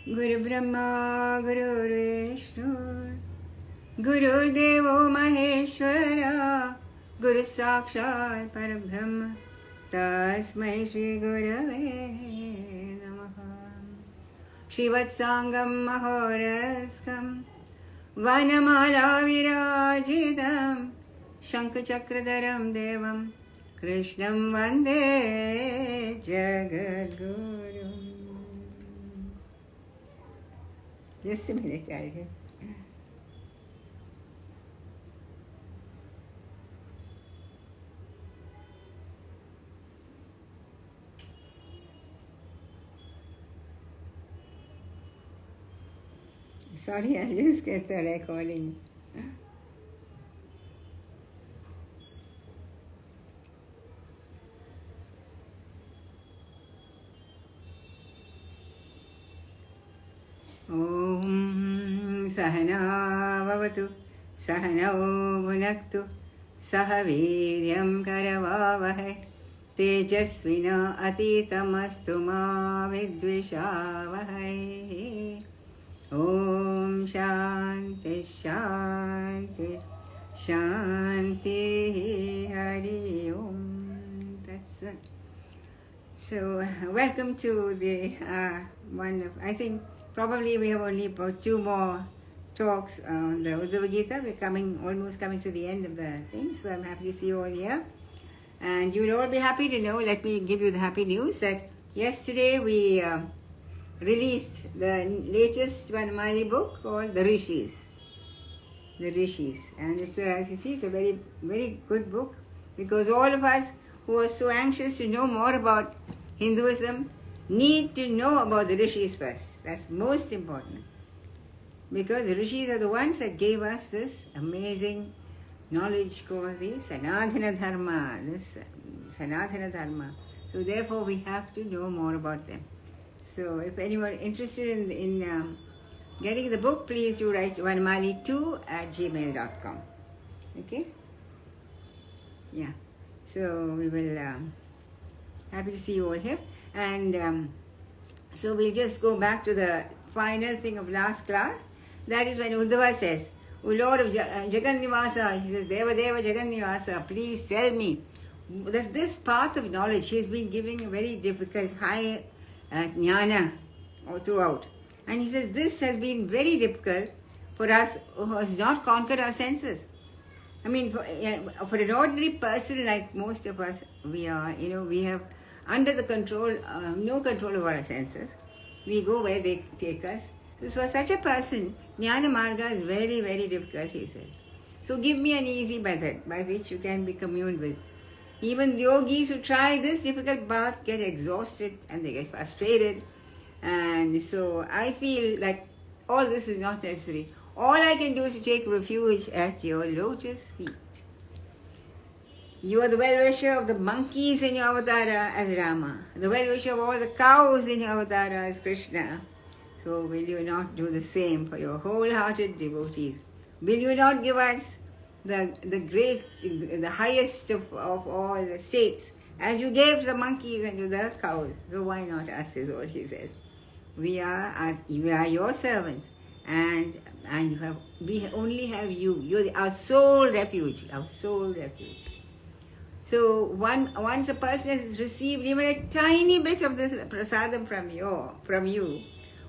Guru Brahma Guru Vishnu Guru Devo Maheshwara Guru Sakshat Parabrahma Tasmai Shri Gurave Namaha Shivatsangam Mahoraskam Vanamala Virajitam Shankachakradharam Devam Krishnam Vande Jagadguru. Just a minute, Arjun. Sorry, I just get the recording. Om Sahana Vavatu Sahanau Bhunaktu Sahaviryam Karavavahe Tejasvina Atitamastu Ma Vidvishavahe. Om Shanti Shanti Shanti Hari Om. That's it. So, welcome to the one of, I think probably we have only about 2 more talks on the Udhhava Geeta. We're almost coming to the end of the thing, so I'm happy to see you all here. And you'll all be happy to know, let me give you the happy news, that yesterday we released the latest Vanamali book called The Rishis. The Rishis. And it's as you see, it's a very, very good book, because all of us who are so anxious to know more about Hinduism need to know about the Rishis first. That's most important. Because the Rishis are the ones that gave us this amazing knowledge called the Sanatana Dharma. Sanatana Dharma. So therefore we have to know more about them. So if anyone interested in getting the book, please do write vanamali2@gmail.com. Okay? Yeah. So we will, happy to see you all here. And so we'll just go back to the final thing of last class. That is when Udhhava says, O Lord of Jagannivasa, he says, Deva Deva Jagannivasa, please tell me that this path of knowledge, he has been giving a very difficult, high jnana throughout. And he says, this has been very difficult for us who has not conquered our senses. I mean, for an ordinary person like most of us, we are, we have under the control, no control over our senses. We go where they take us. So for such a person, Jnana Marga is very, very difficult, he said. So give me an easy method by which you can be communed with. Even yogis who try this difficult path get exhausted and they get frustrated. And so I feel like all this is not necessary. All I can do is to take refuge at your lotus feet. You are the well-wisher of the monkeys in your avatara as Rama, the well-wisher of all the cows in your avatara as Krishna. So will you not do the same for your wholehearted devotees? Will you not give us the highest of all the states, as you gave to the monkeys and to the cows? So why not us, is what he said. We are your servants, and we only have you. You're our sole refuge, our sole refuge. So once a person has received even a tiny bit of this prasadam from you,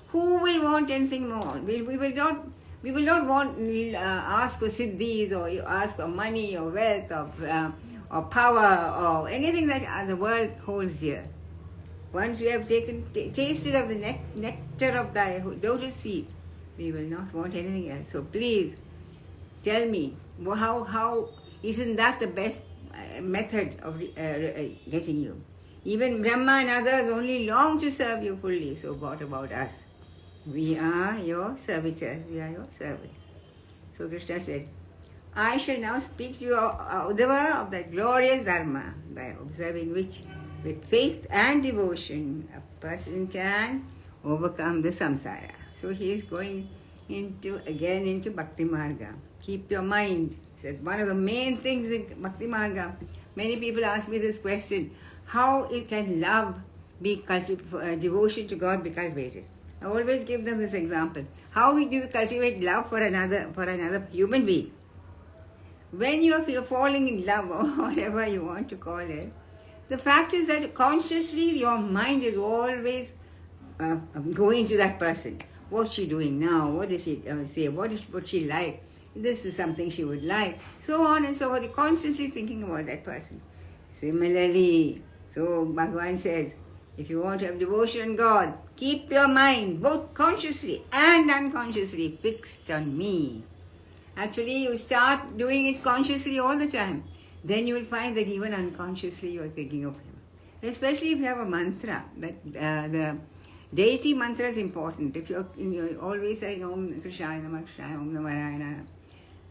who will want anything more? We will not want ask for siddhis or ask for money or wealth or power or anything that the world holds dear. Once we have tasted of the nectar of thy lotus feet, we will not want anything else. So please tell me, how isn't that the best method of getting you? Even Brahma and others only long to serve you fully. So what about us? We are your servitors. We are your servants. So Krishna said, I shall now speak to you, Udhhava, of that glorious dharma, by observing which, with faith and devotion, a person can overcome the samsara. So he is going into Bhakti Marga. Keep your mind. Says one of the main things in Bhakti Marga, many people ask me this question, how can love be devotion to God be cultivated? I always give them this example. How do you cultivate love for another human being? When you're falling in love, or whatever you want to call it, the fact is that consciously your mind is always going to that person. What's she doing now? What does she say? What she like? This is something she would like. So on and so forth. You're constantly thinking about that person. Similarly, so Bhagavan says, if you want to have devotion to God, keep your mind both consciously and unconsciously fixed on me. Actually, you start doing it consciously all the time. Then you will find that even unconsciously you are thinking of Him. Especially if you have a mantra, that the deity mantra is important. If you're always saying Om Krishnaya Namah, Krishnaya Om Narayana,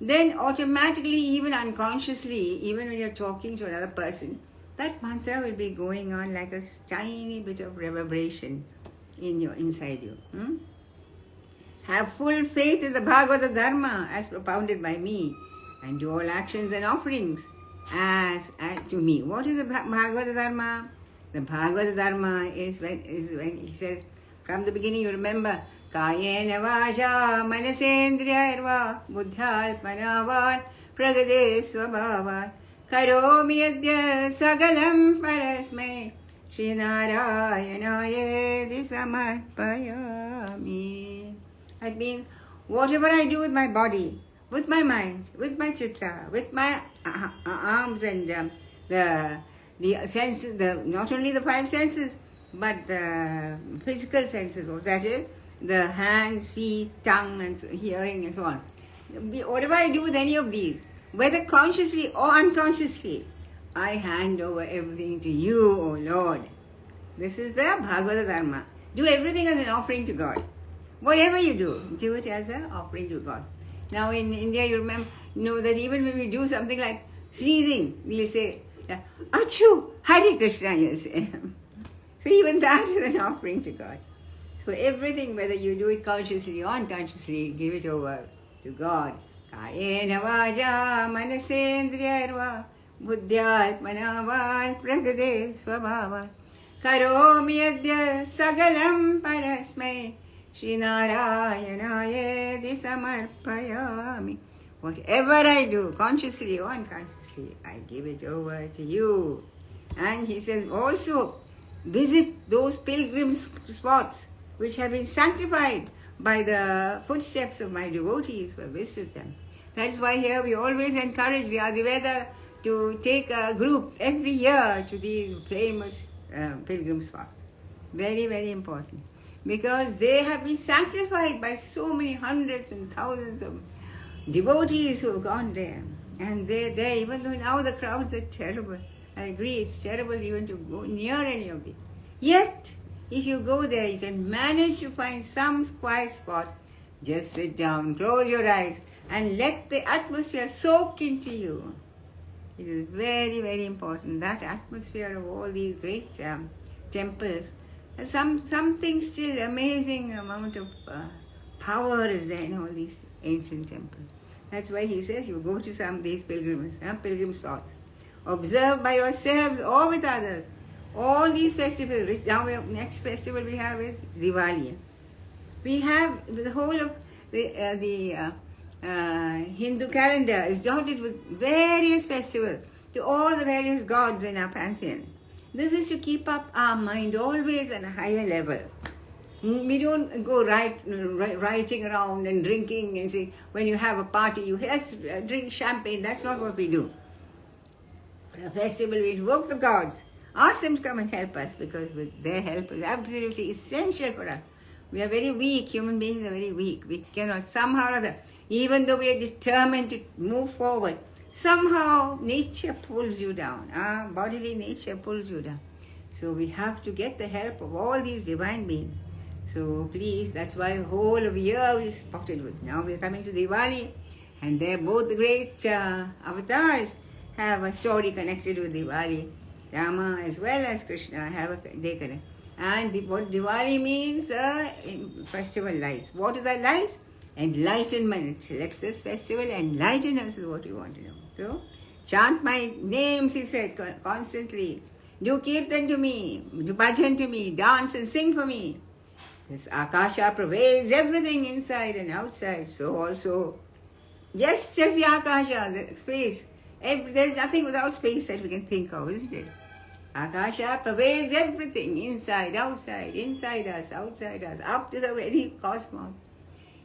then automatically, even unconsciously, even when you're talking to another person, that mantra will be going on like a tiny bit of reverberation inside you. Have full faith in the Bhagavata Dharma as propounded by me, and do all actions and offerings as to me. What is the Bhagavata Dharma? The Bhagavata Dharma is when he says, from the beginning, you remember, Kayena Vaja Manasendriyarva Buddhalpanavan Pragade Swabhavan Karomi Adya Sagalam Parasme Shri Narayanaye Samarpayami. That means, whatever I do with my body, with my mind, with my chitta, with my arms and the senses, not only the five senses, but the physical senses, that is, the hands, feet, tongue, and hearing, and so on. Whatever I do with any of these, whether consciously or unconsciously, I hand over everything to you, O Lord. This is the Bhagavata Dharma. Do everything as an offering to God. Whatever you do it as an offering to God. Now in India, you know that even when we do something like sneezing, we'll say, Achu, Hare Krishna, you say. So even that is an offering to God. So everything, whether you do it consciously or unconsciously, give it over to God. Kayena vaja manasendriyarva buddhyatmanavan pragade swabhavan karomi adya sagalam parasmai Shri Narayanaye samarpayami. Whatever I do, consciously or unconsciously, I give it over to you. And he says also, visit those pilgrim spots which have been sanctified by the footsteps of my devotees. Visit them. That's why here we always encourage the Adiveda to take a group every year to these famous pilgrim spots. Very, very important. Because they have been sanctified by so many hundreds and thousands of devotees who have gone there. And they're there, even though now the crowds are terrible. I agree, it's terrible even to go near any of these. Yet, if you go there, you can manage to find some quiet spot. Just sit down, close your eyes, and let the atmosphere soak into you. It is very, very important. That atmosphere of all these great temples, something still amazing amount of power is there in all these ancient temples. That's why he says you go to some of these pilgrim spots. Observe by yourselves or with others all these festivals. Now, next festival we have is Diwali. We have the whole of the Hindu calendar is dotted with various festivals to all the various gods in our pantheon. This is to keep up our mind always at a higher level. We don't go writing around and drinking and say, when you have a party, let's drink champagne. That's not what we do. For a festival, we invoke the gods. Ask them to come and help us, because with their help is absolutely essential for us. We are very weak. Human beings are very weak. We cannot somehow or other, even though we are determined to move forward, somehow nature pulls you down. Our bodily nature pulls you down. So we have to get the help of all these divine beings. So please, that's why the whole of the year we spotted with. Now we are coming to Diwali, and there both the great avatars have a story connected with Diwali. Rama as well as Krishna they connect. And what Diwali means, festival lights. What is that lights? Enlightenment. Let this festival enlighten us is what we want to know. So, chant my names, he said, constantly. Do kirtan to me, do bhajan to me, dance and sing for me. This Akasha pervades everything inside and outside. So also, just as the Akasha, the space, there's nothing without space that we can think of, isn't it? Akasha pervades everything, inside, outside us, outside us, up to the very cosmos.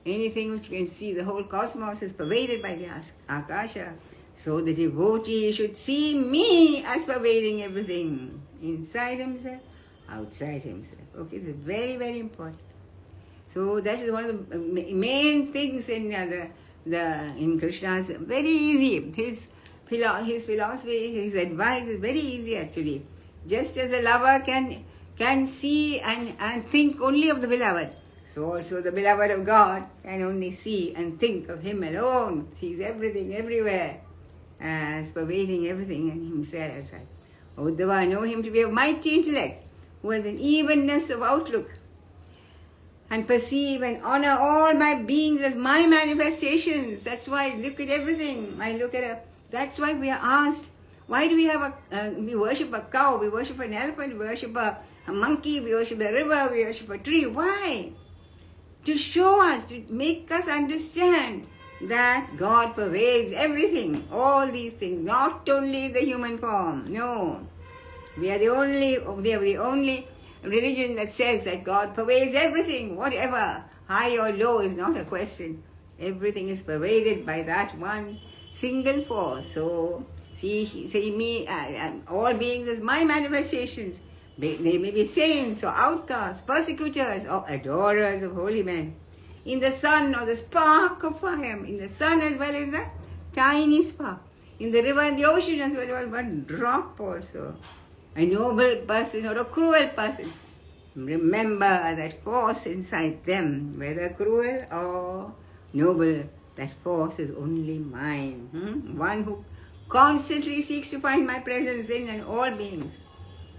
Anything which you can see, the whole cosmos is pervaded by the Akasha. So the devotee should see me as pervading everything, inside himself, outside himself. Okay, this is very, very important. So that is one of the main things in in Krishna's. Very easy. His philosophy, his advice is very easy actually. Just as a lover can see and think only of the beloved, so also the beloved of God can only see and think of him alone. Sees everything everywhere as pervading everything in himself outside. Udhhava, know him to be of mighty intellect, who has an evenness of outlook, and perceive and honor all my beings as my manifestations. That's why I look at everything. That's why we are asked, why do we worship a cow, we worship an elephant, we worship a monkey, we worship the river, we worship a tree. Why? To show us, to make us understand that God pervades everything, all these things, not only the human form. No. We are the only religion that says that God pervades everything, whatever, high or low is not a question. Everything is pervaded by that one single force. So, see me, all beings as my manifestations. They may be saints or outcasts, persecutors or adorers of holy men. In the sun or the spark of fire, in the sun as well as the tiny spark. In the river and the ocean as well as one drop also. A noble person or a cruel person. Remember that force inside them, whether cruel or noble, that force is only mine. One who constantly seeks to find my presence in and all beings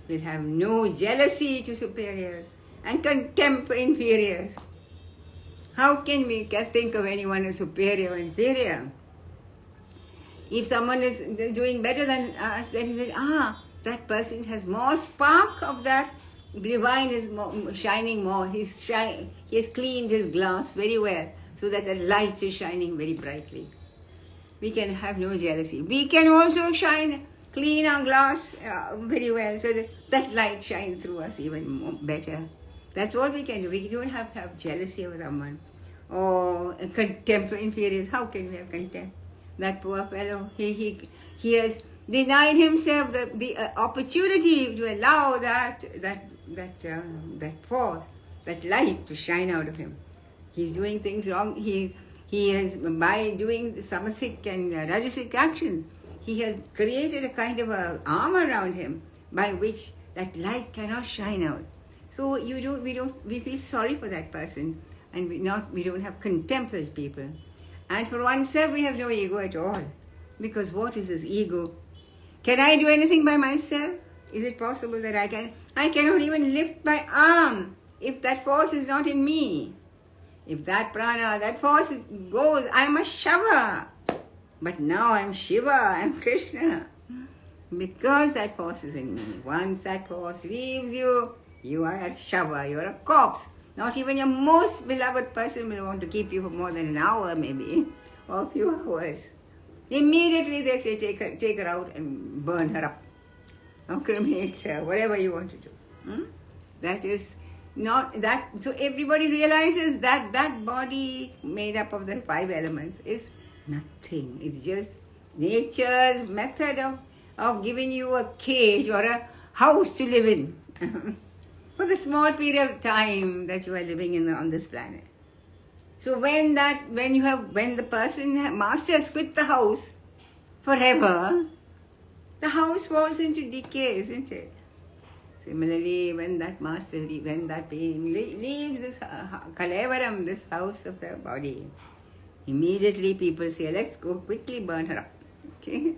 will have no jealousy to superiors and contempt for inferiors. How can we think of anyone as superior or inferior? If someone is doing better than us, then we say, that person has more spark of that divine, is shining more. He has cleaned his glass very well so that the light is shining very brightly. We can have no jealousy. We can also clean our glass very well so that light shines through us even better. That's what we can do. We don't have jealousy of someone or contempt for inferiors. How can we have contempt? That poor fellow, he has denied himself the opportunity to allow that force, that light to shine out of him. He's doing things wrong. He has, by doing samasic and rajasic actions, he has created a kind of a armor around him by which that light cannot shine out. So we feel sorry for that person, and we don't have contempt for those people. And for oneself, we have no ego at all, because what is this ego? Can I do anything by myself? Is it possible that I cannot even lift my arm if that force is not in me? If that prana, that force goes, I'm a Shava. But now I'm Shiva, I'm Krishna. Because that force is in me. Once that force leaves you, you are a Shava, you are a corpse. Not even your most beloved person will want to keep you for more than an hour maybe, or a few hours. Immediately they say, take her out and burn her up. Or cremate her, whatever you want to do. That is not that. So everybody realizes that that body made up of the 5 elements is nothing. It's just nature's method of giving you a cage or a house to live in for the small period of time that you are living on this planet. So when the person masters quit the house forever, the house falls into decay, isn't it? Similarly, when that being leaves this Kalavaram, this house of the body, immediately people say, let's go quickly burn her up. Okay?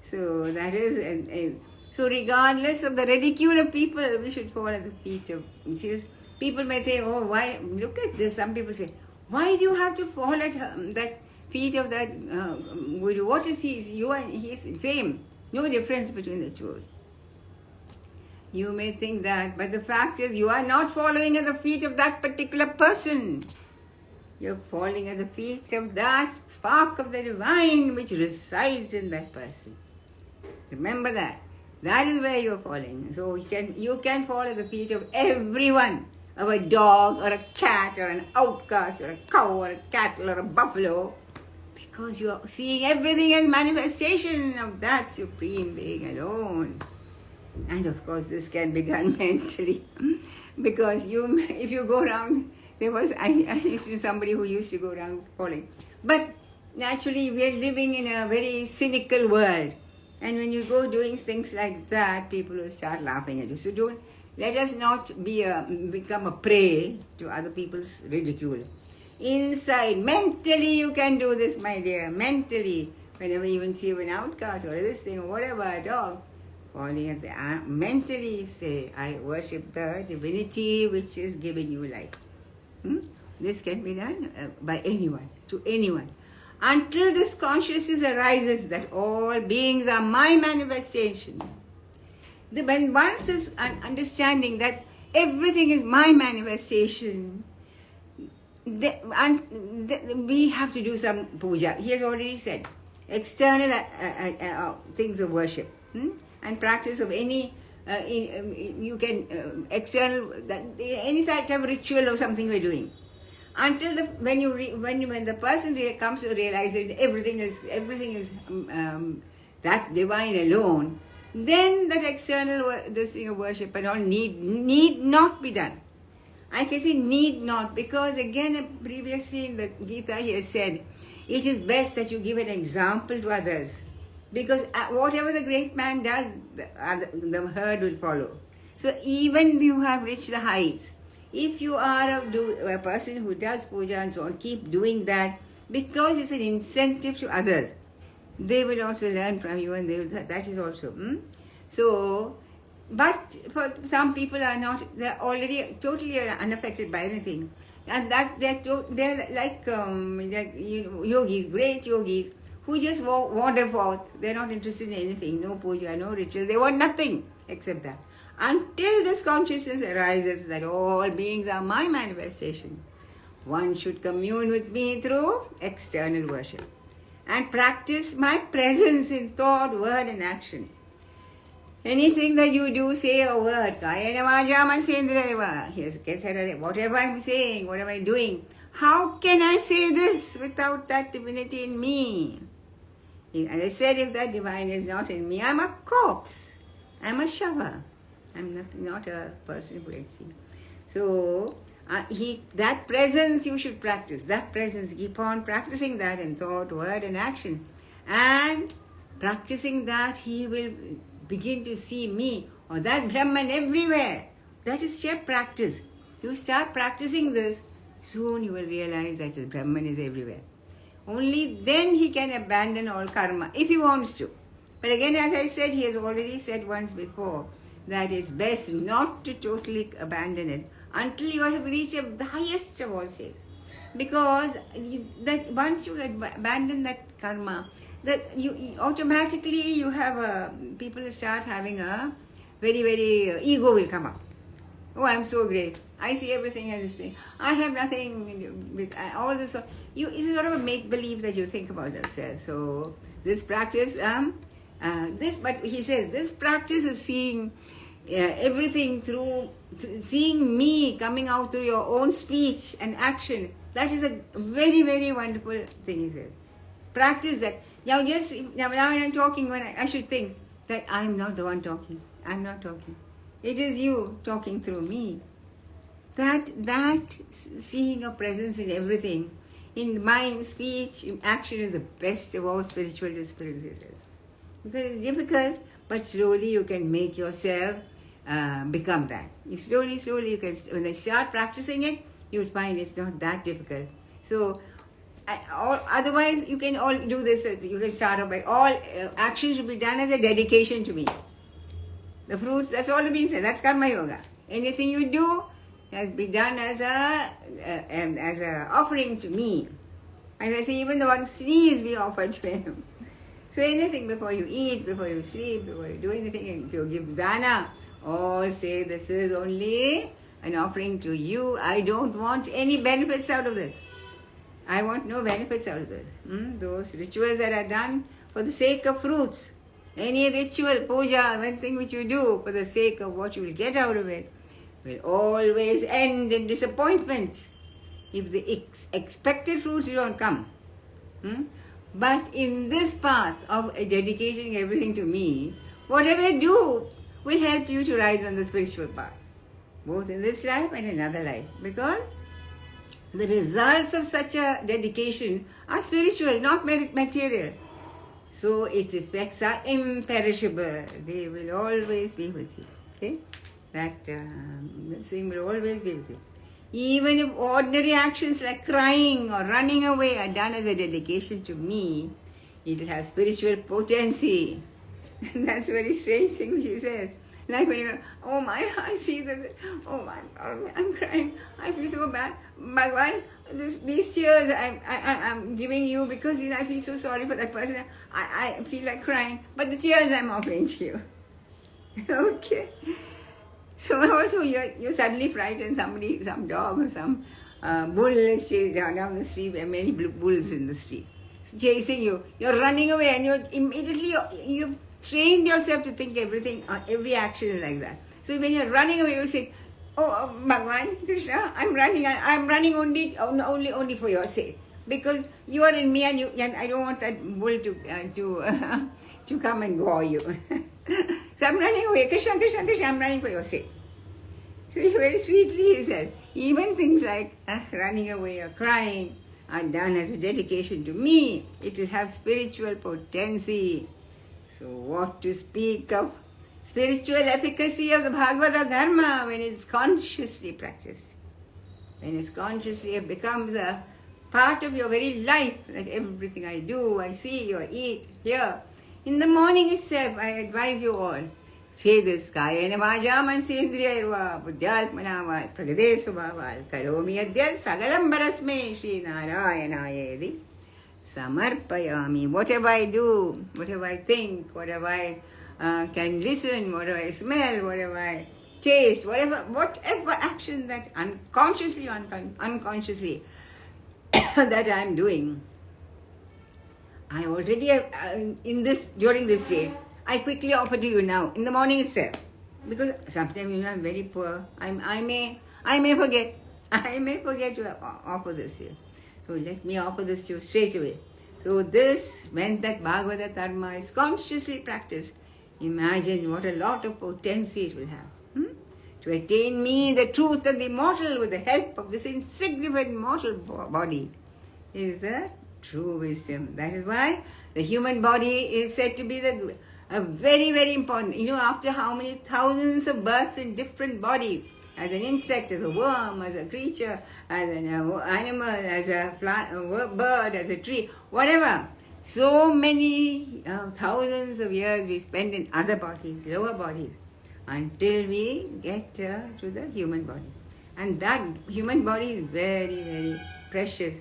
So that is, so regardless of the ridicule of people, we should fall at the feet of, people may say, oh, why, look at this. Some people say, why do you have to fall at that feet of that guru? What is he? You and he is same. No difference between the two. You may think that, but the fact is you are not following at the feet of that particular person. You're falling at the feet of that spark of the divine which resides in that person. Remember that. That is where you're falling. So you can fall at the feet of everyone, of a dog or a cat or an outcast or a cow or a cattle or a buffalo, because you are seeing everything as manifestation of that Supreme Being alone. And of course this can be done mentally, because if you go around, I used to know somebody who used to go around falling. But naturally we are living in a very cynical world. And when you go doing things like that, people will start laughing at you. So let us not become a prey to other people's ridicule. Inside, mentally you can do this, my dear. Mentally, whenever you even see an outcast or this thing or whatever, a dog, falling at the mentally say, I worship the divinity which is giving you life. This can be done by anyone, to anyone. Until this consciousness arises that all beings are my manifestation. When once this understanding that everything is my manifestation, we have to do some puja. He has already said, external things of worship and practice of any, you can, external, any type of ritual or something we're doing. Until when the person comes to realize that everything is that divine alone, then that external this thing of worship and all need not be done. I can say need not, because again previously in the Gita he has said, it is best that you give an example to others, because whatever the great man does, the herd will follow. So even you have reached the heights, if you are a person who does puja and so on, keep doing that, because it's an incentive to others. They will also learn from you, and that is also. So, but for some people are not, they're already totally unaffected by anything. And that they're like yogis, great yogis, who just wander forth. They're not interested in anything, no puja, no ritual. They want nothing except that. Until this consciousness arises that all beings are my manifestation, one should commune with me through external worship and practice my presence in thought, word and action. Anything that you do, say a word, whatever I'm saying, whatever I'm doing, how can I say this without that divinity in me? As I said, if that divine is not in me, I'm a corpse, I'm a shava. I'm not a person who can see. So, that presence you should practice. That presence, keep on practicing that in thought, word and action. And practicing that, he will begin to see me or that Brahman everywhere. That is sheer practice. You start practicing this, soon you will realize that the Brahman is everywhere. Only then he can abandon all karma, if he wants to. But again, as I said, he has already said once before, that it's best not to totally abandon it until you have reached the highest of all states. Because that once you abandon that karma, that you automatically you have people start having a very, very ego will come up. Oh, I'm so great. I see everything as this thing. I have nothing with all this. It's sort of a make-believe that you think about yourself. So this practice, but he says, this practice of seeing everything through, seeing me coming out through your own speech and action, that is a very, very wonderful thing, he says. Practice that. Now when I'm talking, I should think that I'm not the one talking. I'm not talking. It is you talking through me. That seeing a presence in everything, in mind, speech, in action, is the best of all spiritual disciplines. Because it's difficult, but slowly you can make yourself become that. Slowly you can, when you start practicing it, you'll find it's not that difficult. So, otherwise you can all do this, you can start off by all actions should be done as a dedication to me. The fruits, that's all it means, that's karma yoga. Anything you do has been done as a offering to me. As I say, even the one sneeze be offered to him. So anything before you eat, before you sleep, before you do anything, if you give dana all say this is only an offering to you. I don't want any benefits out of this. I want no benefits out of this. Those rituals that are done for the sake of fruits, any ritual, puja, anything which you do for the sake of what you will get out of it, will always end in disappointment if the expected fruits don't come. But in this path of dedicating everything to me, whatever you do will help you to rise on the spiritual path, both in this life and another life, because the results of such a dedication are spiritual, not material. So its effects are imperishable. They will always be with you. Okay? That thing will always be with you. Even if ordinary actions like crying or running away are done as a dedication to me, it will have spiritual potency. That's a very strange thing she says. Like when you go, oh my, I see this, oh my, I'm crying, I feel so bad. Bhagwan, these tears I'm giving you because I feel so sorry for that person. I feel like crying, but the tears I'm offering to you. Okay. So also you're suddenly frightened, some dog or some bull is chasing down the street. There are many bulls in the street chasing you. You're running away and you're immediately, you've trained yourself to think every action is like that. So when you're running away, you say, oh Bhagwan, Krishna, I'm running only for your sake. Because you are in me and I don't want that bull to come and gore you. So I'm running away. Krishna, Krishna, Krishna, I'm running for your sake. So very sweetly he said, even things like running away or crying are done as a dedication to me. It will have spiritual potency. So what to speak of spiritual efficacy of the Bhagavata Dharma when it's consciously practiced. When it consciously becomes a part of your very life, that everything I do, I see or eat, hear. In the morning itself, I advise you all, say this, Kayena Vajam Ansindriyarva, Buddhyalpanaval, Pragadesubhaval, Karomi Adyal, Sagalam Barasme, Shri Narayanayedi, Samarpayami. Whatever I do, whatever I think, whatever I can listen, whatever I smell, whatever I taste, whatever action that unconsciously, unconsciously that I am doing, I already have, during this day, I quickly offer to you now, in the morning itself. Because sometimes I'm very poor. I may forget. I may forget to offer this to you. So let me offer this to you straight away. So this, when that Bhagavata Dharma is consciously practiced, imagine what a lot of potency it will have. To attain me, the truth and the immortal, with the help of this insignificant mortal body, is the true wisdom. That is why the human body is said to be a very, very important. After how many thousands of births in different bodies, as an insect, as a worm, as a creature, as an animal, as a bird, as a tree, whatever. So many thousands of years we spend in other bodies, lower bodies, until we get to the human body. And that human body is very, very precious.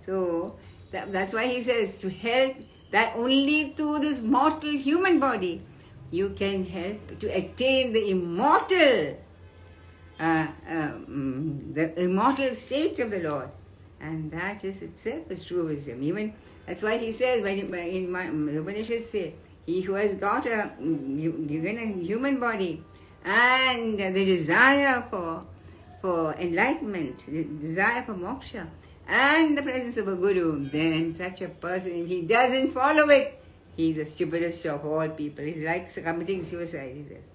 So that's why he says, to help that only to this mortal human body, you can help to attain the immortal state of the Lord. And that is itself is true wisdom. Even that's why he says, in Upanishads say, he who has got given a human body and the desire for enlightenment, the desire for moksha, and the presence of a guru, then such a person, if he doesn't follow it, he's the stupidest of all people. He's like committing suicide, he says.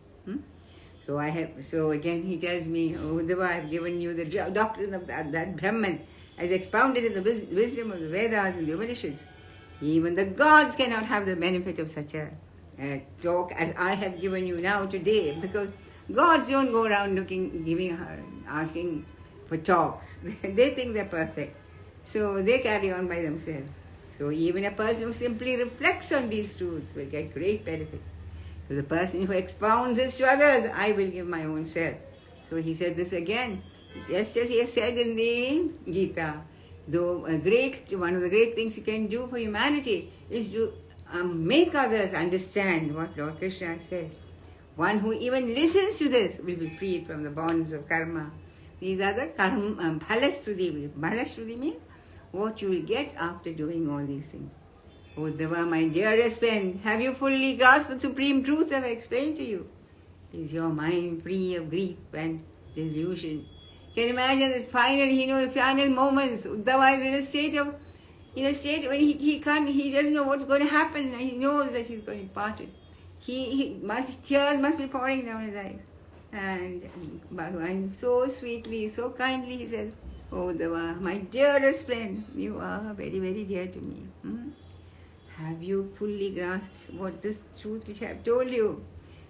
So again he tells me, Udhhava, I have given you the doctrine of that Brahman, as expounded in the wisdom of the Vedas and the Upanishads. Even the gods cannot have the benefit of such a talk as I have given you now today, because gods don't go around asking for talks. They think they're perfect. So they carry on by themselves. So even a person who simply reflects on these truths will get great benefit. So the person who expounds this to others, I will give my own self. So he said this again, just as he has said in the Gita. Though one of the great things you can do for humanity is to make others understand what Lord Krishna said. One who even listens to this will be freed from the bonds of karma. These are the phalashruti. Phalashruti means what you will get after doing all these things. Uddhava, my dearest friend, have you fully grasped the supreme truth that I explained to you? Is your mind free of grief and delusion? Can you imagine the final moments? Uddhava is in a state when he doesn't know what's going to happen, and he knows that he's going to be parted. Tears must be pouring down his eyes. And Bhagavan so sweetly, so kindly, he says, "Oh Uddhava, my dearest friend, you are very, very dear to me. Have you fully grasped what this truth which I have told you?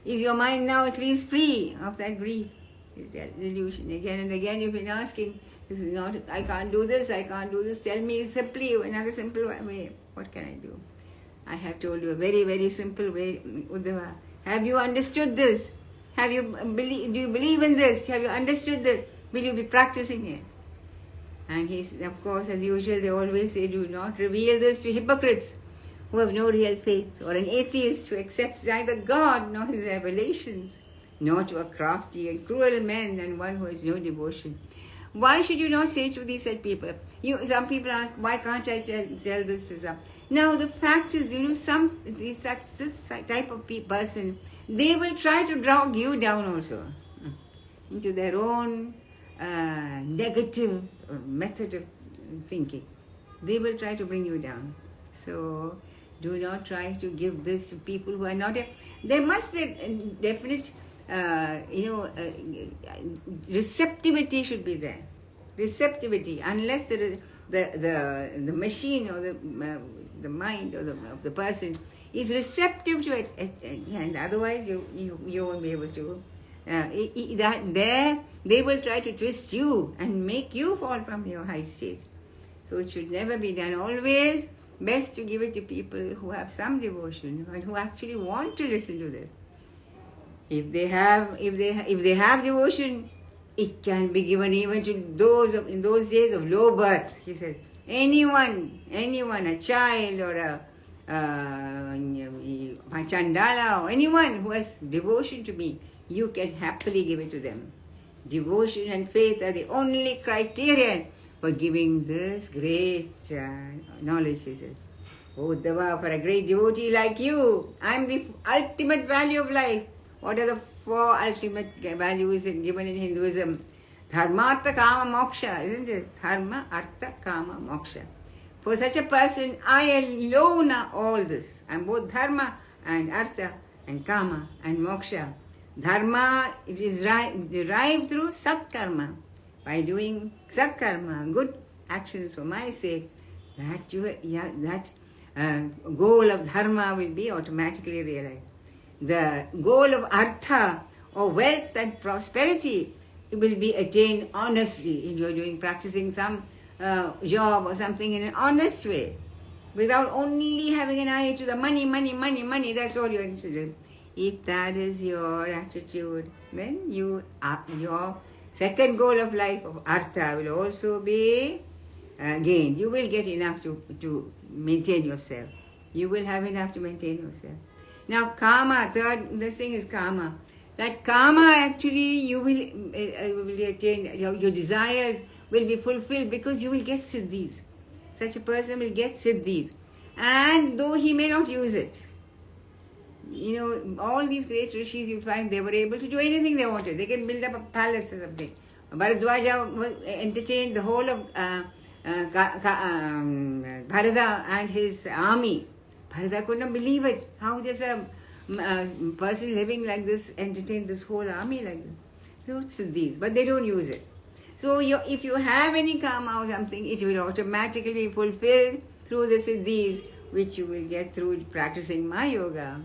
Is your mind now at least free of that grief, delusion? Again and again you've been asking, this is not, I can't do this, tell me simply another simple way. What can I do? I have told you a very, very simple way, Uddhava. Have you understood this? Do you believe in this? Have you understood this? Will you be practicing it?" And he's, of course, as usual, they always say, do not reveal this to hypocrites who have no real faith, or an atheist who accepts neither God nor his revelations, nor to a crafty and cruel man and one who has no devotion. Why should you not say to these said people? Some people ask, why can't I tell this to some? Now the fact is, this type of person, they will try to drag you down also into their own negative method of thinking. They will try to bring you down. So do not try to give this to people who are not here. There must be a definite, receptivity should be there. Receptivity, unless the machine or the mind of the person is receptive to it, and otherwise you won't be able to. They will try to twist you and make you fall from your high state. So it should never be done. Always best to give it to people who have some devotion and who actually want to listen to this. If they have devotion, it can be given even to those in those days of low birth. He said, anyone, a child or a chandala or anyone who has devotion to me, you can happily give it to them. Devotion and faith are the only criterion for giving this great knowledge, he says. Oh Uddhava, for a great devotee like you, I am the ultimate value of life. What are the 4 ultimate values given in Hinduism? Dharma, Artha, Kama, Moksha, isn't it? Dharma, Artha, Kama, Moksha. For such a person, I alone are all this. I am both Dharma and Artha and Kama and Moksha. Dharma, it is derived through Satkarma. By doing Satkarma, good actions for my sake, that goal of Dharma will be automatically realized. The goal of Artha, or wealth and prosperity, will be attained honestly. If you are practicing some job or something in an honest way, without only having an eye to the money, that's all you're interested in. If that is your attitude, then your second goal of life, of Artha, will also be gained. You will get enough to maintain yourself. You will have enough to maintain yourself. Now Kama, this thing is Kama. That Kama actually you will attain, your desires will be fulfilled because you will get siddhis. Such a person will get siddhis. And though he may not use it, all these great rishis you find, they were able to do anything they wanted. They can build up a palace or something. Bharadwaja entertained the whole of Bharata and his army. Bharata could not believe it. How does a person living like this entertain this whole army like this? So these, but they don't use it. So if you have any karma or something, it will automatically be fulfilled through the siddhis, which you will get through practicing my yoga.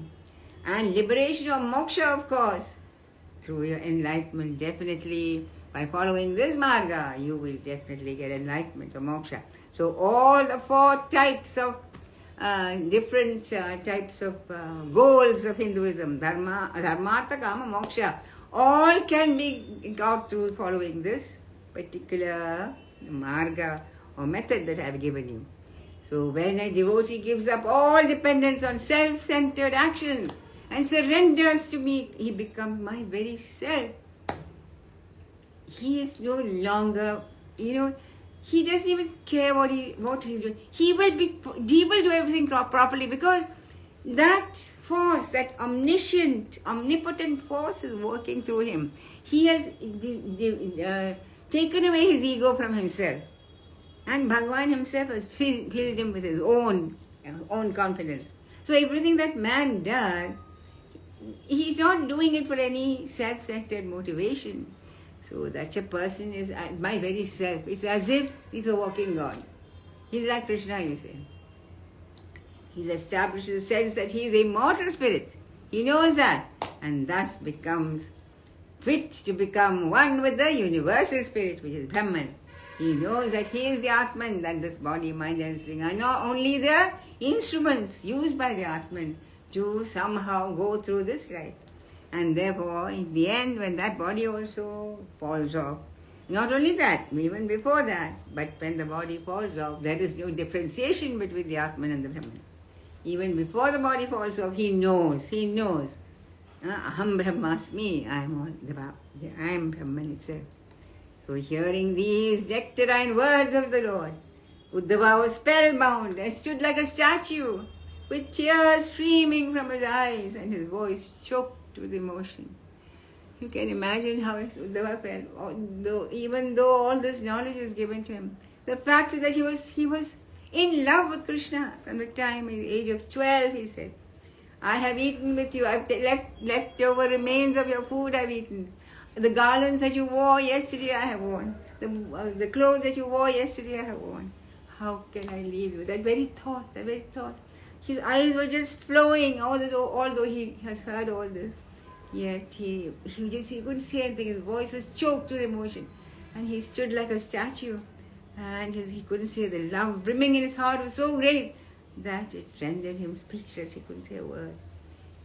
And liberation or moksha, of course, through your enlightenment, definitely. By following this marga, you will definitely get enlightenment or moksha. So all the 4 types of different types of goals of Hinduism, Dharma, Artha, Kama, Moksha, all can be got through following this particular marga or method that I have given you. So when a devotee gives up all dependence on self-centered actions and surrenders to me, he becomes my very self. He is no longer, he doesn't even care what he's doing. He will do everything properly, because that force, that omnipotent force is working through him. He has taken away his ego from himself. And Bhagavan himself has filled him with his own confidence. So everything that man does, he's not doing it for any self-centered motivation. So that a person is my very self. It's as if he's a walking God. He's like Krishna, you say. He's established the sense that he is a immortal spirit. He knows that, and thus becomes fit to become one with the universal spirit, which is Brahman. He knows that he is the Atman, that this body, mind and strength are not only the instruments used by the Atman to somehow go through this life. And therefore, in the end, when that body also falls off, not only that, even before that, but when the body falls off, there is no differentiation between the Atman and the Brahman. Even before the body falls off, he knows. Aham Brahmasmi, I am Brahman itself. So hearing these nectarine words of the Lord, Udhhava was spellbound and stood like a statue, with tears streaming from his eyes and his voice choked with emotion. You can imagine how Udhhava felt, even though all this knowledge was given to him. The fact is that he was in love with Krishna from the time, at the age of 12, he said. I have eaten with you, I've left over remains of your food I've eaten. The garlands that you wore yesterday I have worn. The clothes that you wore yesterday I have worn. How can I leave you? That very thought. His eyes were just flowing, although he has heard all this. Yet he couldn't say anything. His voice was choked with emotion. And he stood like a statue. And he couldn't say. The love brimming in his heart was so great that it rendered him speechless. He couldn't say a word.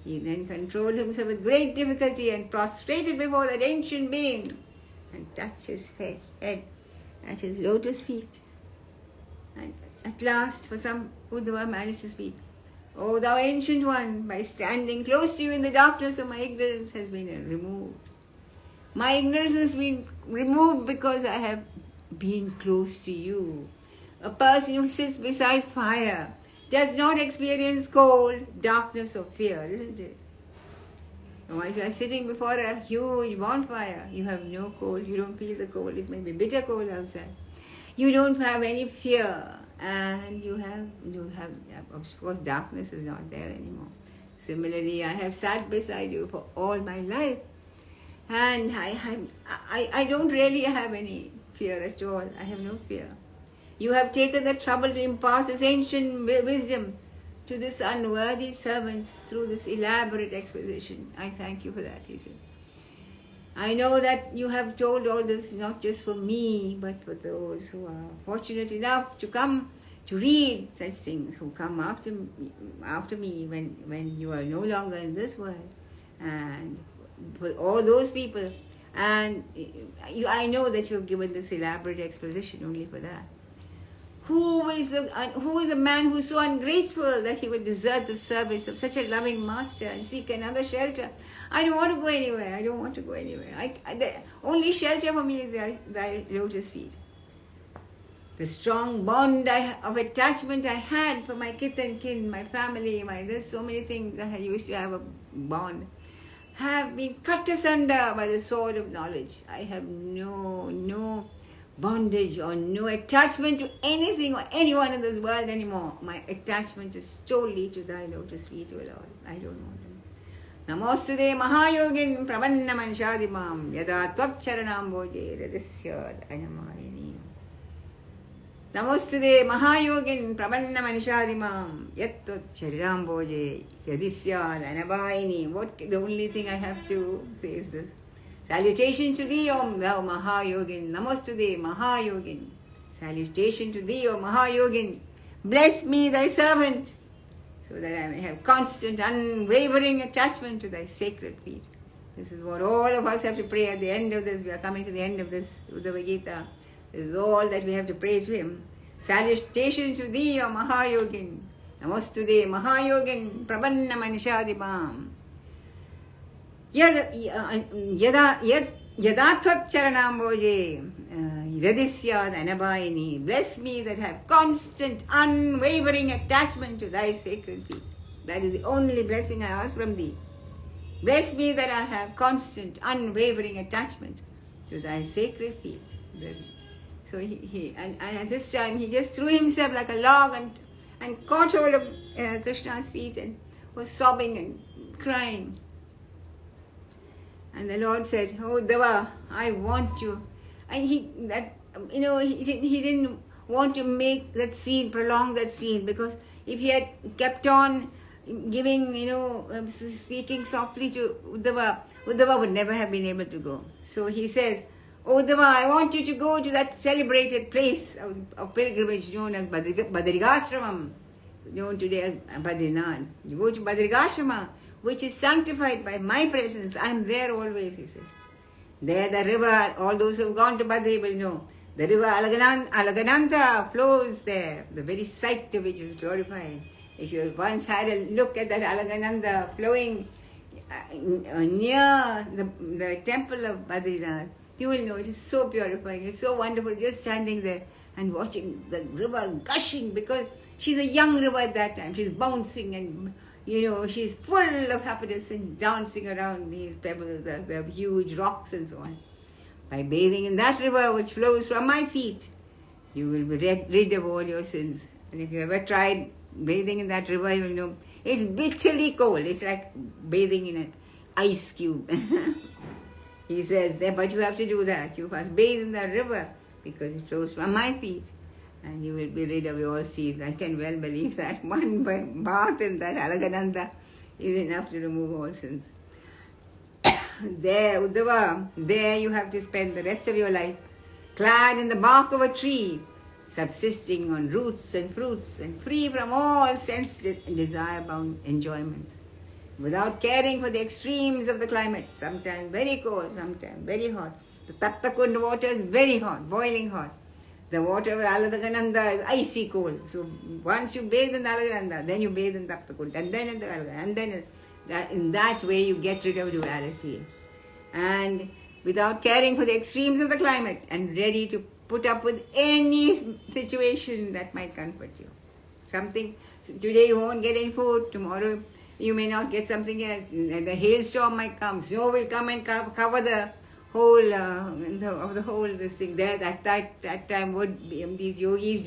He then controlled himself with great difficulty and prostrated before that ancient being and touched his head at his lotus feet. And at last, Udhhava managed to speak. O thou ancient one, by standing close to you in the darkness of my ignorance has been removed. My ignorance has been removed because I have been close to you. A person who sits beside fire does not experience cold, darkness or fear, isn't it? Now, if you are sitting before a huge bonfire, you have no cold, you don't feel the cold, it may be bitter cold outside. You don't have any fear, and you have, of course, darkness is not there anymore. Similarly, I have sat beside you for all my life, and I don't really have any fear at all. I have no fear. You have taken the trouble to impart this ancient wisdom to this unworthy servant through this elaborate exposition. I thank you for that, he said. I know that you have told all this not just for me, but for those who are fortunate enough to come to read such things, who come after me when you are no longer in this world. And for all those people, and I know that you have given this elaborate exposition only for that. Who is a man who is so ungrateful that he would desert the service of such a loving master and seek another shelter? I don't want to go anywhere. The only shelter for me is thy lotus feet. The strong bond of attachment I had for my kith and kin, my family, there's so many things I used to have a bond, have been cut asunder by the sword of knowledge. I have no bondage or no attachment to anything or anyone in this world anymore. My attachment is solely to thy lotus feet, O Lord. I don't want them. Namostude Mahayogin Pravannamanshadi Mam Yada Tvapcharanamboje Radisya Anamayani. Namostude Mahayogin Pravannamanshadi Mam Yatvat Charanamboje Radisya Anabayani. The only thing I have to say is this. Salutation to thee, O thou Mahayogin. Namostude Mahayogin. Salutation to thee, O Mahayogin. Bless me, thy servant, so that I may have constant, unwavering attachment to thy sacred feet. This is what all of us have to pray at the end of this. We are coming to the end of this Udhhava Geeta. This is all that we have to pray to him. Salutation to thee, O Mahayogin. Namostude Mahayogin. Pravanna Manishadipam. Yadatvat charanamboje Radhisyad Anabayini. Bless me that have constant, unwavering attachment to thy sacred feet. That is the only blessing I ask from thee. Bless me that I have constant, unwavering attachment to thy sacred feet. So he at this time he just threw himself like a log and caught hold of Krishna's feet and was sobbing and crying. And the Lord said, "Oh Uddhava, I want you." And he didn't want to make that scene, prolong that scene, because if he had kept on giving, speaking softly to Uddhava, Uddhava would never have been able to go. So he says, "Oh Uddhava, I want you to go to that celebrated place of pilgrimage known as Ashram, known today as Badrinath. You go to Ashram, which is sanctified by my presence. I am there always," he said. There the river, all those who have gone to Badri will know, the river Alagananta flows there, the very sight of which is purifying. If you once had a look at that Alagananda flowing near the temple of Badrinath, you will know it is so purifying, it's so wonderful just standing there and watching the river gushing, because she's a young river at that time. She's bouncing and she's full of happiness and dancing around these pebbles, the huge rocks and so on. By bathing in that river which flows from my feet, you will be rid of all your sins. And if you ever tried bathing in that river, you will know it's bitterly cold. It's like bathing in an ice cube. He says, but you have to do that. You must bathe in that river because it flows from my feet, and you will be rid of your sins. I can well believe that. One bath in that Alagananda is enough to remove all sins. There, Uddhava, there you have to spend the rest of your life, clad in the bark of a tree, subsisting on roots and fruits, and free from all sense and desire-bound enjoyments, without caring for the extremes of the climate, sometimes very cold, sometimes very hot. The Taptakund water is very hot, boiling hot. The water of Alagananda is icy cold. So once you bathe in the Alagananda, then you bathe in Taptakund, and then in the Alagananda, and then in that way you get rid of duality. And without caring for the extremes of the climate, and ready to put up with any situation that might comfort you. Today you won't get any food, tomorrow you may not get something else, and the hailstorm might come, snow will come and cover the whole of the whole this thing there. That time would be, these yogis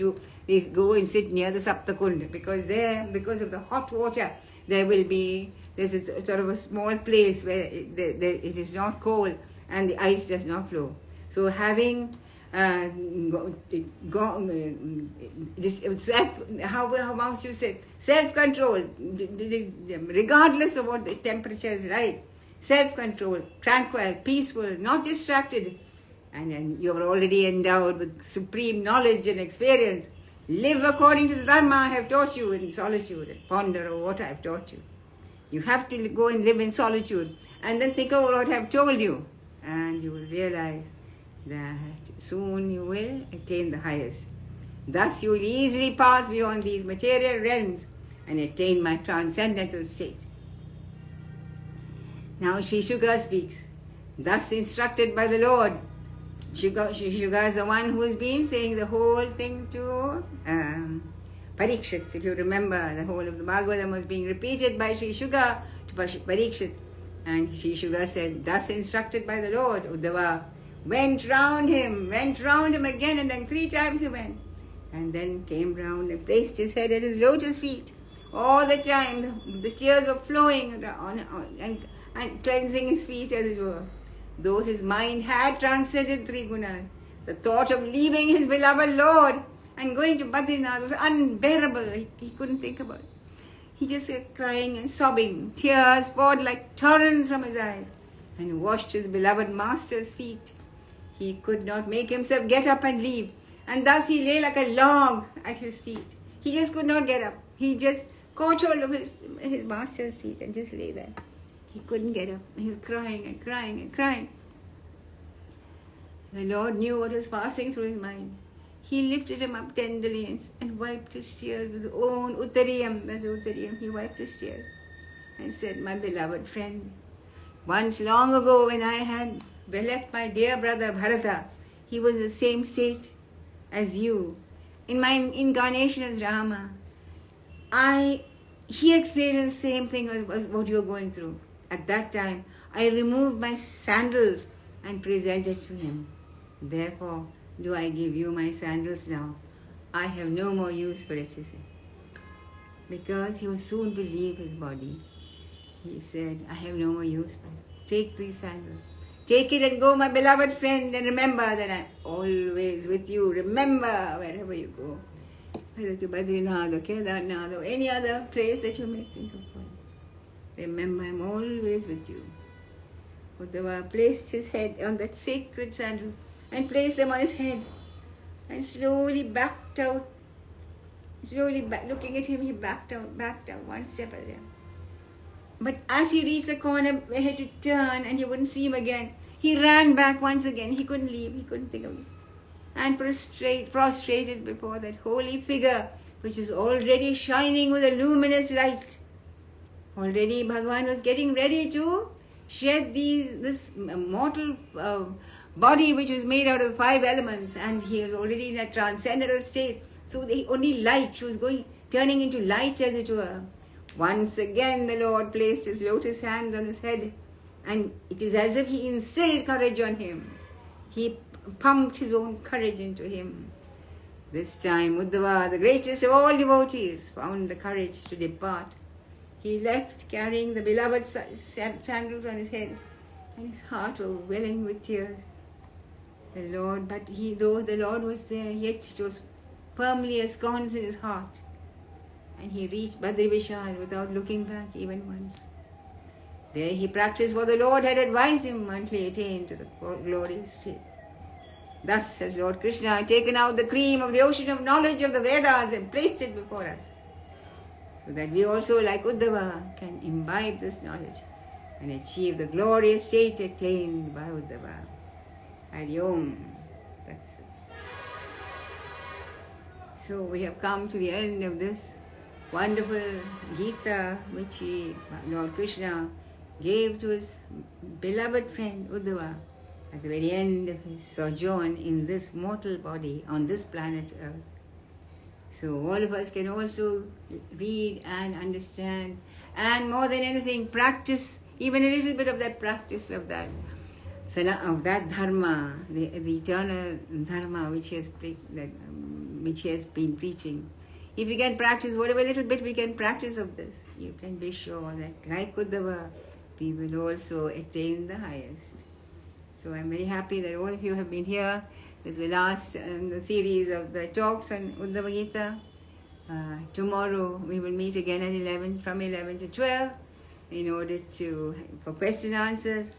go and sit near the Saptakund, because of the hot water there's a sort of a small place where it is not cold and the ice does not flow. So having self-control, regardless of what the temperature is like, self-control, tranquil, peaceful, not distracted, and you are already endowed with supreme knowledge and experience. Live according to the Dharma I have taught you in solitude, and ponder over what I have taught you. You have to go and live in solitude, and then think over what I have told you, and you will realize that soon you will attain the highest. Thus you will easily pass beyond these material realms and attain my transcendental state. Now Sri Shuka speaks. Thus instructed by the Lord, Shuka is the one who has been saying the whole thing to Parikshit. If you remember, the whole of the Bhagavatam was being repeated by Sri Shuka to Parikshit. And Sri Shuka said, thus instructed by the Lord, Uddhava went round him again, and then 3 times he went. And then came round and placed his head at his lotus feet. All the time, the tears were flowing and cleansing his feet, as it were. Though his mind had transcended 3 gunas, the thought of leaving his beloved Lord and going to Badrinath was unbearable. He couldn't think about it. He just kept crying and sobbing. Tears poured like torrents from his eyes, and washed his beloved master's feet. He could not make himself get up and leave, and thus he lay like a log at his feet. He just could not get up. He just caught hold of his master's feet and just lay there. He couldn't get up. He was crying and crying and crying. The Lord knew what was passing through his mind. He lifted him up tenderly and wiped his tears with his own uttariyam. That's uttariyam. He wiped his tears and said, my beloved friend, Once long ago when I had left my dear brother Bharata, he was the same state as you. In my incarnation as Rama, he experienced the same thing as what you were going through. At that time, I removed my sandals and presented to him. Therefore, do I give you my sandals now? I have no more use for it, he said. Because he was soon to leave his body. He said, I have no more use for it. Take these sandals. Take it and go, my beloved friend, and remember that I am always with you. Remember wherever you go. Whether to Badrinath or Kedarnath or any other place that you may think of going. Remember, I am always with you. Uddhava placed his head on that sacred sandal and placed them on his head and slowly backed out. Looking at him, he backed out, one step at a time. But as he reached the corner where he had to turn and he wouldn't see him again, he ran back once again. He couldn't leave, he couldn't think of it. And prostrated before that holy figure, which is already shining with a luminous light. Already Bhagavan was getting ready to shed this mortal body which was made out of 5 elements, and he was already in a transcendental state. So the only light, he was turning into light as it were. Once again the Lord placed his lotus hand on his head, and it is as if he instilled courage on him. He pumped his own courage into him. This time Uddhava, the greatest of all devotees, found the courage to depart. He left carrying the beloved sandals on his head, and his heart was welling with tears. Though the Lord was there, yet it was firmly ensconced in his heart. And he reached Badri Vishal without looking back even once. There he practiced what the Lord had advised him until he attained to the glorious state. Thus has Lord Krishna taken out the cream of the ocean of knowledge of the Vedas and placed it before us, so that we also, like Uddhava, can imbibe this knowledge and achieve the glorious state attained by Uddhava. Hari Om. That's it. So we have come to the end of this wonderful Gita which Lord Krishna gave to his beloved friend Uddhava at the very end of his sojourn in this mortal body on this planet Earth. So all of us can also read and understand, and more than anything practice even a little bit of that practice of that dharma, the eternal dharma which he has been preaching. If we can practice whatever little bit we can practice of this, you can be sure that like Uddhava, we will also attain the highest. So I'm very happy that all of you have been here. This is the last in the series of the talks on Udhhava Geeta. Tomorrow we will meet again at from 11 to 12 in order for question and answers.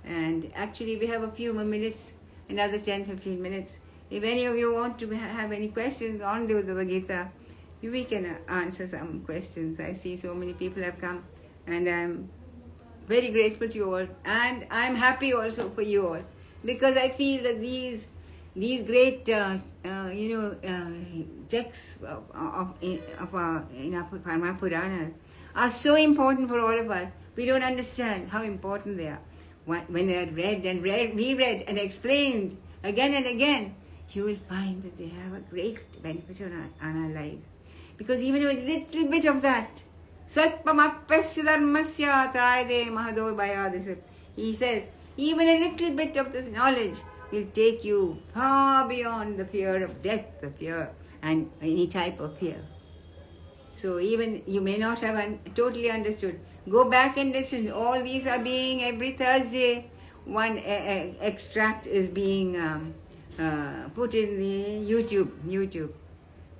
And actually we have a few more minutes, another 10-15 minutes. If any of you want to have any questions on the Udhhava Geeta, we can answer some questions. I see so many people have come, and I'm very grateful to you all, and I'm happy also for you all, because I feel that these great texts in our Puranas are so important for all of us. We don't understand how important they are. When they are read and reread and explained again and again, you will find that they have a great benefit on our lives. Because even a little bit of that, he says, even a little bit of this knowledge will take you far beyond the fear of death, the fear and any type of fear. So even you may not have totally understood, go back and listen. All these are being, every Thursday, one extract is being put in the YouTube.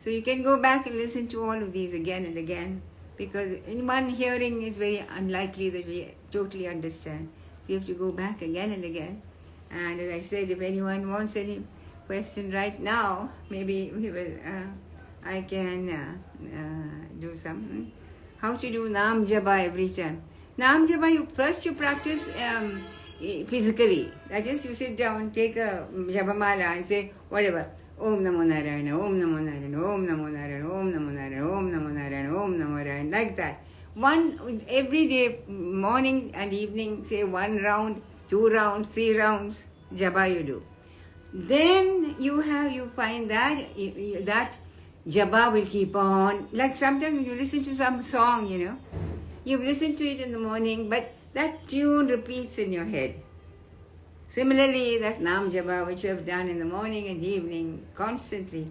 So you can go back and listen to all of these again and again, because in one hearing is very unlikely that we totally understand. So you have to go back again and again. And as I said, if anyone wants any question right now, maybe we will. I can do some. How to do Nam Japa every time. Nam Japa, first you practice physically. That is, you sit down, take a Japamala and say whatever. Om Namo Narayana, Om Namo Narayana, Om Namo Narayana, Om Namo Narayana, Om Namo Narayana, Om Namo Narayana, like that. every day, morning and evening, say 1 round, 2 rounds, 3 rounds, japa you do. Then you find that that japa will keep on. Like sometimes you listen to some song, you've listened to it in the morning, but that tune repeats in your head. Similarly, that Nam Japa which you have done in the morning and evening constantly,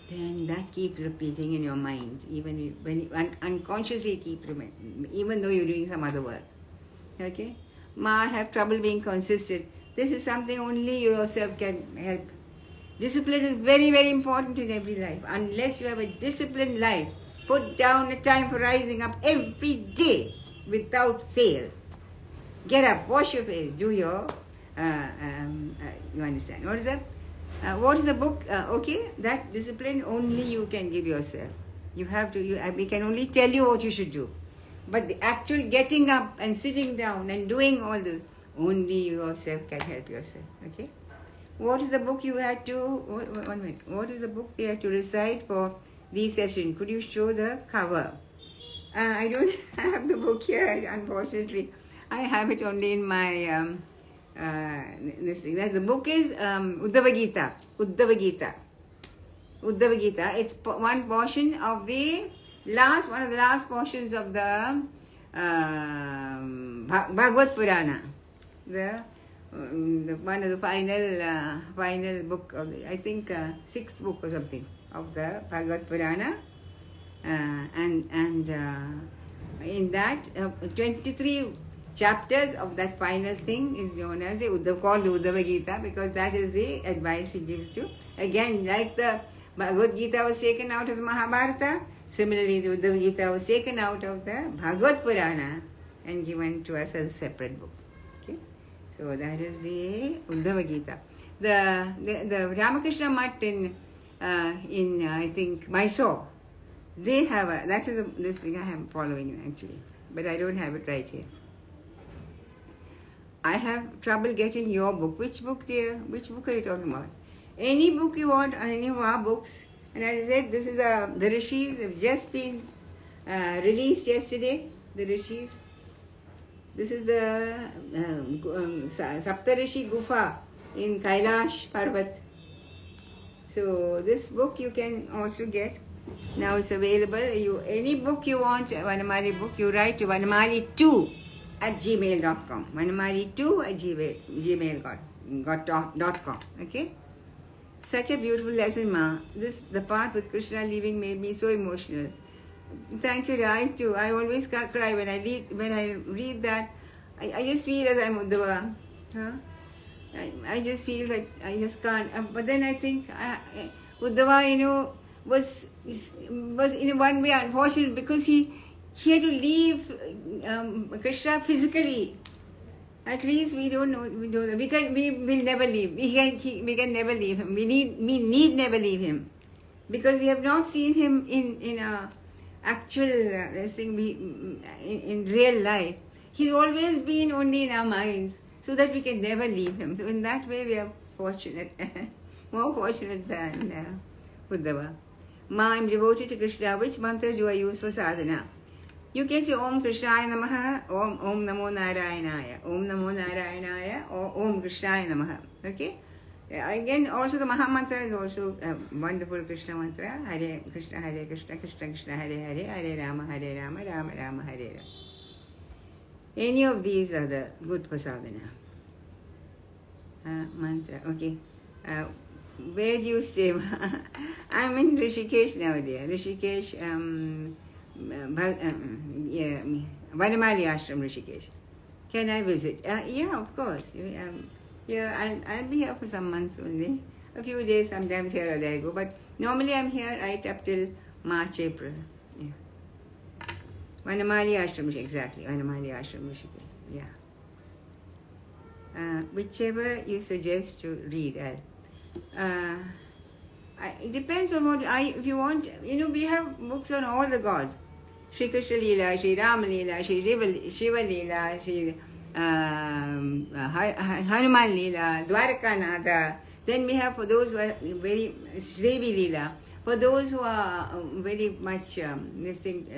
then that keeps repeating in your mind, even when you unconsciously keep remembering, even though you're doing some other work. Okay? I have trouble being consistent. This is something only you yourself can help. Discipline is very, very important in every life. Unless you have a disciplined life, put down a time for rising up every day without fail. Get up, wash your face, do your, you understand. What is the book? Okay, that discipline only you can give yourself. You have to, we can only tell you what you should do. But the actual getting up and sitting down and doing all this, only you yourself can help yourself. Okay? What is the book you had to, 1 minute, what is the book they had to recite for this session? Could you show the cover? I don't have the book here, unfortunately. I have it only in my, this thing. The book is Udhhava Geeta. Udhhava Geeta. Udhhava Geeta. It's one portion of one of the last portions of the Bhagavad Purana. The one of the final book of I think sixth book or something of the Bhagavad Purana, and in that 23 chapters of that final thing is known as called the Udhhava Geeta, because that is the advice he gives you. Again, like the Bhagavad Gita was taken out of the Mahabharata, similarly the Udhhava Geeta was taken out of the Bhagavad Purana and given to us as a separate book. So that is the Udhhava Geeta. The Ramakrishna Mutt in I think Mysore, they have this thing I am following actually, but I don't have it right here. I have trouble getting your book. Which book, dear? Which book are you talking about? Any book you want, any of our books. And as I said, this is the Rishis have just been released yesterday. The Rishis. This is the Saptarishi Gufa in Kailash Parvat. So this book you can also get. Now it's available. Any book you want, Vanamali book, you write to vanamali2@gmail.com. vanamali2@gmail.com. Okay? Such a beautiful lesson, Ma. The part with Krishna leaving made me so emotional. Thank you, I too. I always cry when I read that. I just feel as I'm Udhhava. I just feel like I just can't. But then I think Udhhava, was in one way unfortunate because he had to leave Krishna physically. At least we don't know. We will never leave. We can never leave him. We need never leave him, because we have not seen him in a actual in real life. He's always been only in our minds, so that we can never leave him. So in that way we are fortunate, more fortunate than Udhhava. Ma, I'm devoted to Krishna. Which mantras do I use for sadhana? You can say Om Krishnaya Namaha, Om Namo Narayanaya, Om Namo Narayanaya, or Om Krishnaya Namaha. Okay? Again, also the Maha Mantra is also a wonderful Krishna mantra. Hare Krishna, Krishna Krishna, Hare Hare, Hare Rama, Rama Rama, Hare Rama. Any of these are the good for sadhana. Mantra. Okay. Where do you stay? I'm in Rishikesh now, dear. Rishikesh, Vanamali Ashram, Rishikesh. Can I visit? Yeah, of course. I'll be here for some months only. A few days, sometimes here or there I go. But normally I'm here right up till March, April. Yeah. Vanamali Ashram, exactly. Vanamali Ashram, Rishikesh. Yeah. Whichever you suggest to read, it depends on what if you want. We have books on all the gods. Shri Krishna Leela, Shri Ram Leela, Shri Shiva Leela, Shri Hanuman Leela, Dwarkanatha. Then we have for those who are very Devi Leela. For those who are very much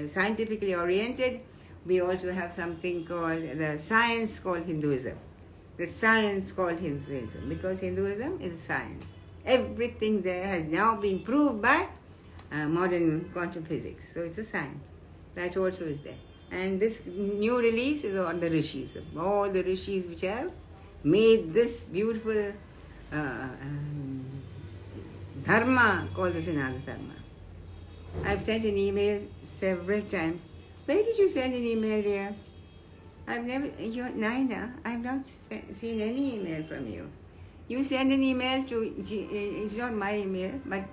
scientifically oriented, We also have something called the science called Hinduism. The science called Hinduism, because Hinduism is a science. Everything there has now been proved by modern quantum physics. So it's a science. That also is there. And this new release is on the rishis. All the rishis which have made this beautiful dharma called the Sanatana Dharma. I've sent an email several times. Where did you send an email, dear? I've never, Naina, I've not seen any email from you. You send an email to, it's not my email, but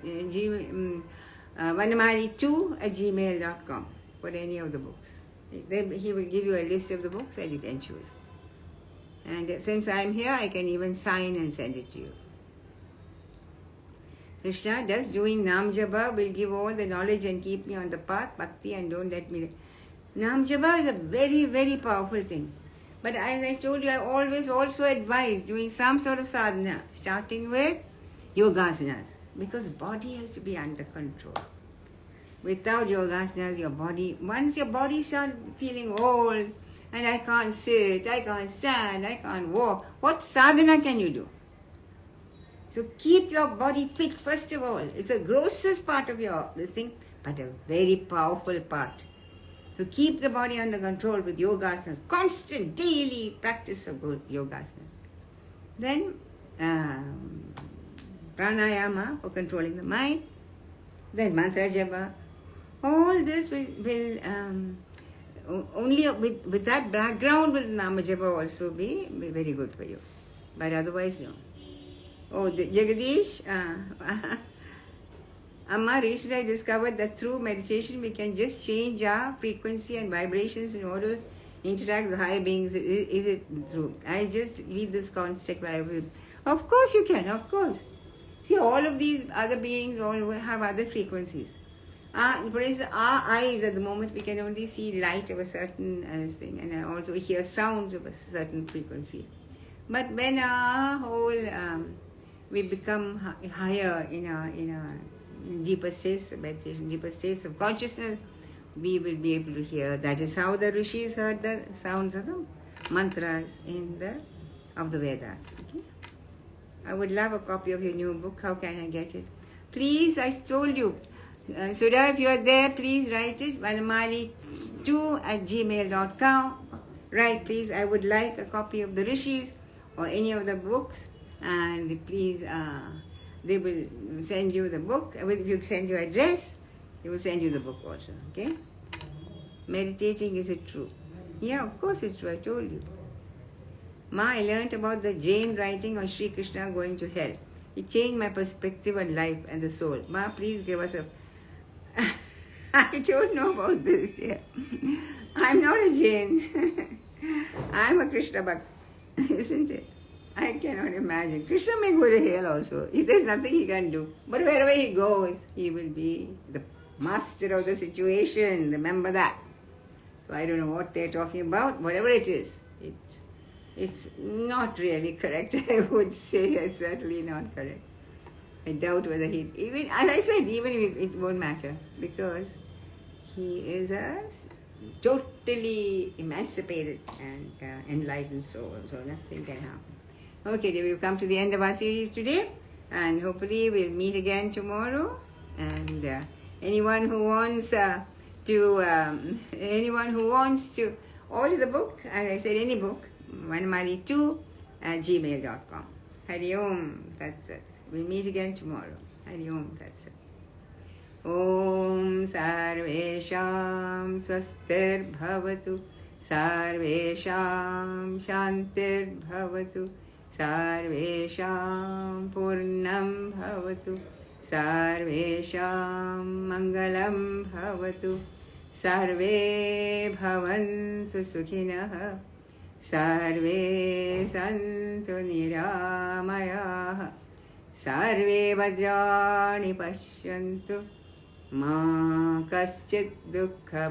Vanamali2@gmail.com for any of the books. Then he will give you a list of the books and you can choose. And since I'm here, I can even sign and send it to you. Krishna, does doing Nam Japa will give all the knowledge and keep me on the path, bhakti, and don't let me... Nam Japa is a very, very powerful thing. But as I told you, I always also advise doing some sort of sadhana, starting with yogasanas, because body has to be under control. Without yogasanas, your body, once your body starts feeling old, and I can't sit, I can't stand, I can't walk, what sadhana can you do? So keep your body fit first of all. It's the grossest part of this thing, but a very powerful part. So keep the body under control with yogasanas, constant daily practice of yogasanas. Then pranayama for controlling the mind. Then mantra japa. All this will only with that background will nama japa also be very good for you. But otherwise no. Oh, Jagadish, Amma, recently I discovered that through meditation we can just change our frequency and vibrations in order to interact with higher beings. Is it true? I just read this concept. Of course you can, of course. See, all of these other beings all have other frequencies. For instance, our eyes at the moment, we can only see light of a certain thing, and also hear sounds of a certain frequency. But when our whole we become higher in our deeper states of meditation, deeper states of consciousness, we will be able to hear. That is how the rishis heard the sounds of the mantras of the Vedas. Okay? I would love a copy of your new book. How can I get it? Please, I told you. Sudha, if you are there, please write it. Vanamali2@gmail.com. Write, please. I would like a copy of the rishis or any of the books. And please, they will send you the book. If you send your address, they will send you the book also. Okay? Meditating, is it true? Yeah, of course it's true. I told you. Ma, I learnt about the Jain writing on Sri Krishna going to hell. It changed my perspective on life and the soul. Ma, please give us a... I don't know about this. Yeah. I'm not a Jain. I'm a Krishna Bhakt. Isn't it? I cannot imagine. Krishna may go to hell also. There's nothing he can do. But wherever he goes, he will be the master of the situation. Remember that. So I don't know what they're talking about. Whatever it is, it's not really correct. I would say it's certainly not correct. I doubt whether even as I said, even if it won't matter, because he is a totally emancipated and enlightened soul. So nothing can happen. Okay, dear, we've come to the end of our series today, and hopefully we'll meet again tomorrow. And anyone who wants to order the book, as I said, any book, Vanamali2@gmail.com. Hari Om, that's it. We'll meet again tomorrow. Hari Om, that's it. Om Sarvesham Swastir Bhavatu, Sarvesham Shantir Bhavatu, Sarvesham Purnam Bhavatu, Sarvesham Mangalam Bhavatu, Sarve Bhavantu Sukhinah, Sarve Santu Niramayah, Sarve Vajrani Pashyantu, Ma Kaschit Dukkha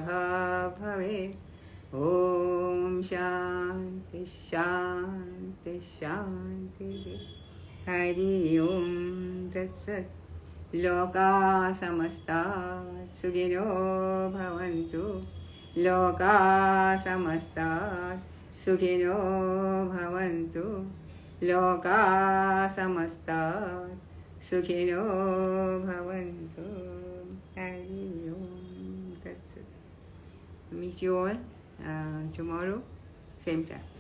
Bhave. Om Shanti Shanti Shanti. Hari Om Tat Sat. Loka Samasta Sugino Bhavantu. Loka samasta sukhino bhavantu. Loka samasta sukhino bhavantu. Hari Om. That's it. Meet you all tomorrow, same time.